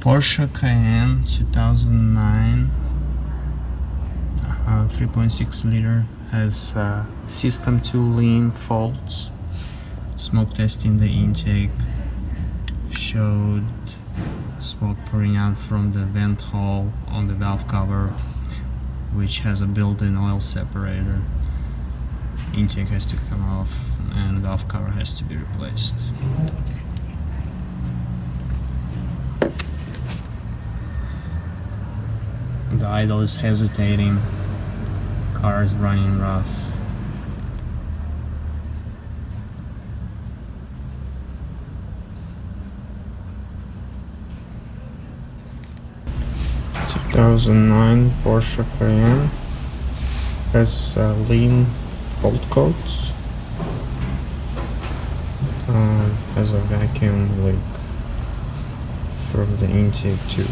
Porsche Cayenne 2009 3.6 liter has system 2 lean faults. Smoke testing the intake showed smoke pouring out from the vent hole on the valve cover, which has a built-in oil separator. Intake has to come off and valve cover has to be replaced. The idle is hesitating, car is running rough. (2009) Porsche Cayenne has lean fault codes, has a vacuum leak from the intake tube.